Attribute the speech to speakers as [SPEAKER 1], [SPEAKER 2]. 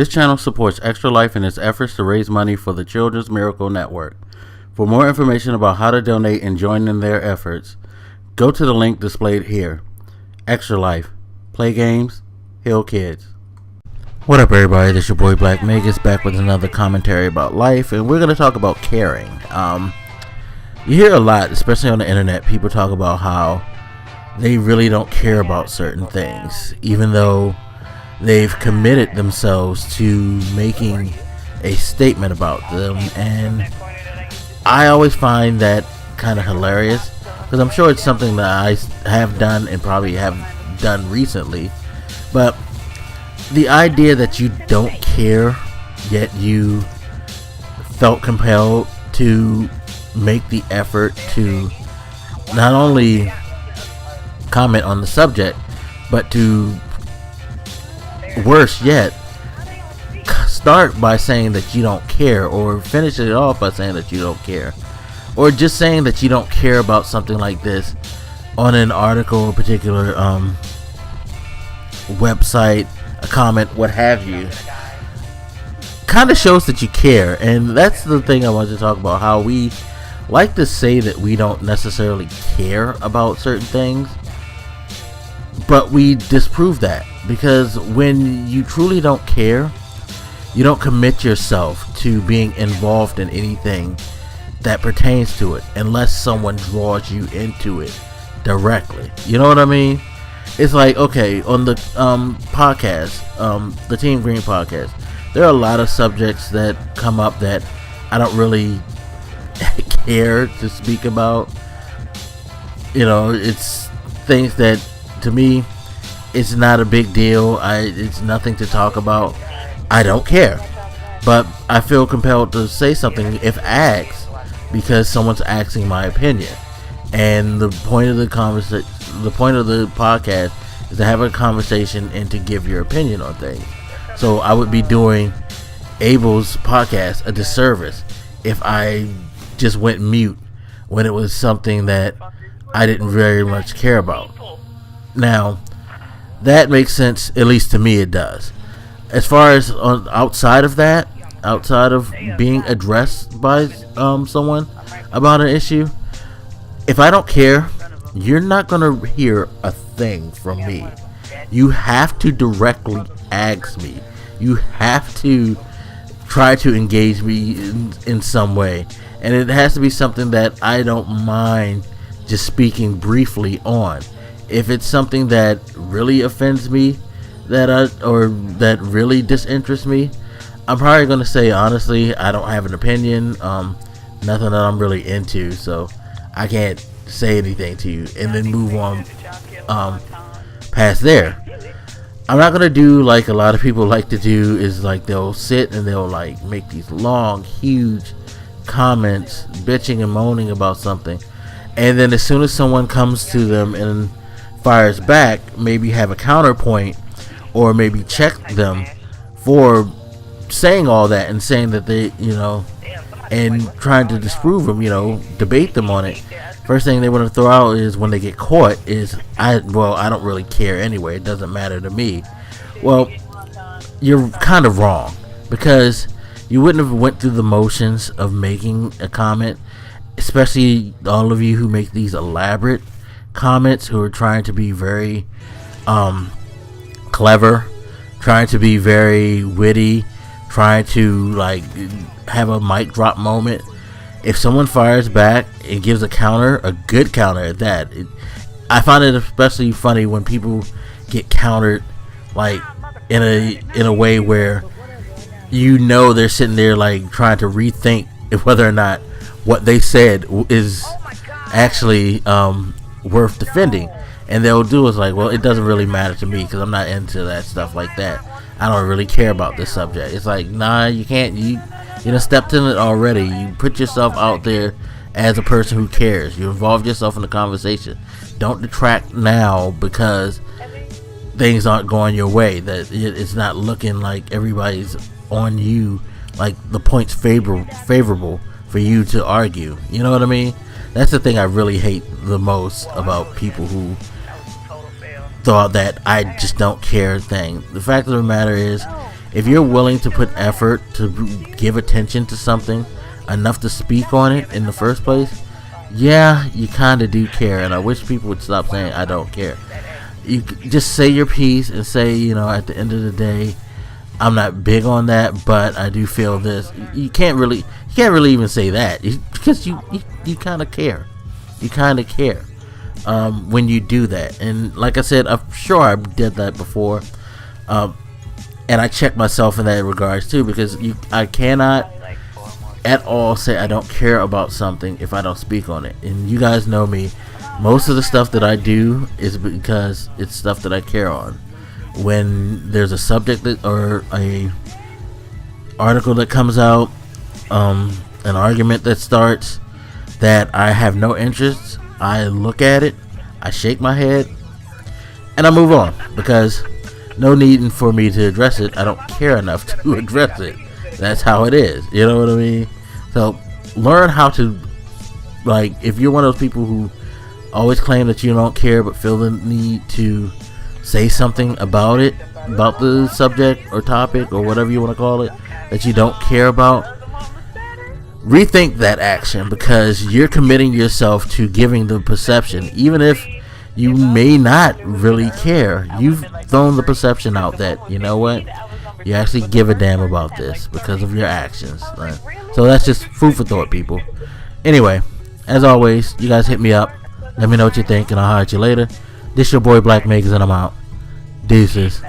[SPEAKER 1] This channel supports Extra Life in its efforts to raise money for the Children's Miracle Network. For more information about how to donate and join in their efforts, go to the link displayed here. Extra Life. Play games, heal kids. What up, everybody? This is your boy Black Megas back with another commentary about life, and we're going to talk about caring. You hear a lot, especially on the internet, people talk about how they really don't care about certain things, even though they've committed themselves to making a statement about them. And I always find that kind of hilarious, because I'm sure it's something that I have done and probably have done recently. But the idea that you don't care, yet you felt compelled to make the effort to not only comment on the subject, but to, worse yet, start by saying that you don't care, or finish it off by saying that you don't care, or just saying that you don't care about something like this on an article or particular website, a comment, what have you, kind of shows that you care. And that's the thing I wanted to talk about, how we like to say that we don't necessarily care about certain things, but we disprove that, because when you truly don't care, you don't commit yourself to being involved in anything that pertains to it unless someone draws you into it directly. You know what I mean? It's like, okay, on the podcast, the Team Green podcast, there are a lot of subjects that come up that I don't really care to speak about. You know, it's things that to me it's not a big deal. It's nothing to talk about. I don't care, but I feel compelled to say something if asked, because someone's asking my opinion. And the point of the podcast is to have a conversation and to give your opinion on things. So I would be doing Abel's podcast a disservice if I just went mute when it was something that I didn't very much care about. Now, that makes sense, at least to me it does. As far as outside of that, outside of being addressed by someone about an issue, if I don't care, you're not going to hear a thing from me. You have to directly ask me. You have to try to engage me in some way. And it has to be something that I don't mind just speaking briefly on. If it's something that really offends me, that really disinterests me, I'm probably going to say, honestly, I don't have an opinion, nothing that I'm really into, so I can't say anything to you, and then move on past there. I'm not going to do like a lot of people like to do, is like they'll sit and they'll like make these long, huge comments, bitching and moaning about something, and then as soon as someone comes to them and fires back, maybe have a counterpoint, or maybe check them for saying all that and saying that they, you know, and trying to disprove them, you know, debate them on it. First thing they want to throw out is, when they get caught, is I don't really care anyway, it doesn't matter to me. Well, you're kind of wrong, because you wouldn't have went through the motions of making a comment, especially all of you who make these elaborate comments, who are trying to be very clever, trying to be very witty, trying to like have a mic drop moment. If someone fires back and gives a counter, a good counter at that, I find it especially funny when people get countered like in a way where you know they're sitting there like trying to rethink whether or not what they said is actually worth defending, and they'll do is like, well, it doesn't really matter to me because I'm not into that stuff like that. I don't really care about this subject. It's like, nah, you can't. You know, stepped in it already. You put yourself out there as a person who cares. You involve yourself in the conversation. Don't detract now because things aren't going your way. That it's not looking like everybody's on you, like the point's favorable for you to argue. You know what I mean? That's the thing I really hate the most about people who thought that I just don't care thing. The fact of the matter is, if you're willing to put effort to give attention to something enough to speak on it in the first place, yeah, you kind of do care. And I wish people would stop saying I don't care. You just say your piece and say, you know, at the end of the day, I'm not big on that, but I do feel this. You can't really even say that because you kind of care. You kind of care when you do that. And like I said, I'm sure I did that before, and I check myself in that regards too, because I cannot at all say I don't care about something if I don't speak on it. And you guys know me. Most of the stuff that I do is because it's stuff that I care on. When there's a subject or a article that comes out, an argument that starts that I have no interest, I look at it, I shake my head, and I move on, because no need for me to address it. I don't care enough to address it. That's how it is. You know what I mean? So learn how to, like, if you're one of those people who always claim that you don't care but feel the need to say something about it, about the subject or topic or whatever you want to call it, that you don't care about, rethink that action, because you're committing yourself to giving the perception, even if you may not really care. You've thrown the perception out that, you know what, you actually give a damn about this because of your actions. Right? So that's just food for thought, people. Anyway, as always, you guys hit me up. Let me know what you think, and I'll holler at you later. This your boy Black Megas, and I'm out. Deuces.